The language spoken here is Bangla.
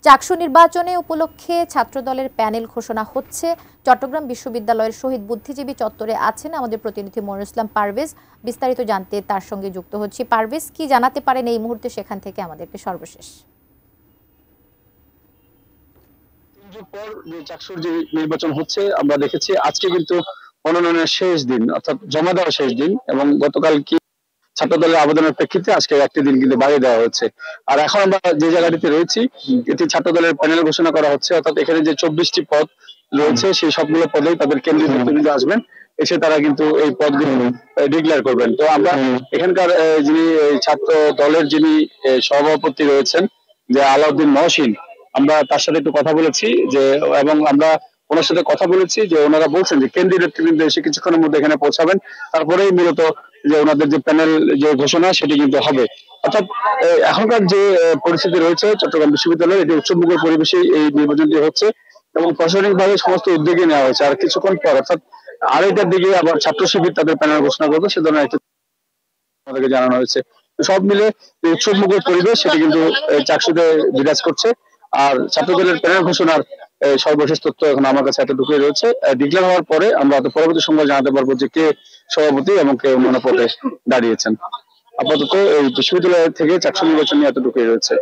চাকসু নির্বাচনে উপলক্ষে ছাত্রদলের প্যানেল ঘোষণা হচ্ছে। চট্টগ্রাম বিশ্ববিদ্যালয়ের শহীদ বুদ্ধিজীবী চত্বরে আছেন আমাদের প্রতিনিধি মনিরুল ইসলাম পারভেজ। বিস্তারিত জানতে তার সঙ্গে যুক্ত হচ্ছি। পারভেজ, কি জানাতে পারেন এই মুহূর্তে সেখান থেকে আমাদেরকে সর্বশেষ? পর যে চাকসুর যে নির্বাচন হচ্ছে আমরা দেখেছি আজকে কিন্তু মনোনয়নের শেষ দিন, অর্থাৎ জমা দেওয়ার শেষ দিন, এবং গতকাল কি ছাত্রদলের আবেদনের প্রেক্ষিতে আজকে একটি দিন কিন্তু বাড়িয়ে দেওয়া হচ্ছে। আর এখন আমরা যে জায়গাটিতে রয়েছি এটি ছাত্রদলের প্যানেল ঘোষণা করা হচ্ছে, অর্থাৎ এখানে যে 24টি পদ রয়েছে সেই সবগুলো পদেই তাদের কেন্দ্রীয় নেতৃবৃন্দ আসবেন, এসে তারা কিন্তু এই পদগুলো ডিক্লেয়ার করবেন। তো আমরা এখানকার যিনি ছাত্র দলের যিনি সভাপতি রয়েছেন যে আলাউদ্দিন মহসিন, আমরা তার সাথে একটু কথা বলেছি এবং আমরা ওনার সাথে কথা বলেছি যে ওনারা বলছেন যে কেন্দ্রীয় নেতৃবৃন্দ এসে কিছুক্ষণের মধ্যে এখানে পৌঁছাবেন, তারপরেই মূলত যে ওনাদের যে প্যানেল যে ঘোষণা সেটি কিন্তু হবে। অর্থাৎ এখনকার যে পরিস্থিতি রয়েছে চট্টগ্রাম বিশ্ববিদ্যালয়ের, এটি উৎসবমুখর পরিবেশে এই নির্বাচনটি হচ্ছে এবং প্রশাসনিকভাবে সমস্ত উদ্যোগে নেওয়া হয়েছে। আর কিছুক্ষণ পর অর্থাৎ 2:30টার দিকে আবার ছাত্র শিবির তাদের প্যানেল ঘোষণা করবে, সে ধরনের একটা আমাদেরকে জানানো হয়েছে। সব মিলে উৎসবমুখর পরিবেশ সেটি কিন্তু চাকসুতে বিরাজ করছে। আর ছাত্রদলের প্যানেল ঘোষণার সর্বশেষ তথ্য এখন আমার কাছে এতটুকুই রয়েছে। ডিক্লেয়ার হওয়ার পরে আমরা পরবর্তী সময় জানাতে পারবো যে কে সভাপতি এবং কে অন্যান্য পদে দাঁড়িয়েছেন। আপাতত এই বিশ্ববিদ্যালয় থেকে চাকসু নির্বাচন নিয়ে এতটুকুই রয়েছে।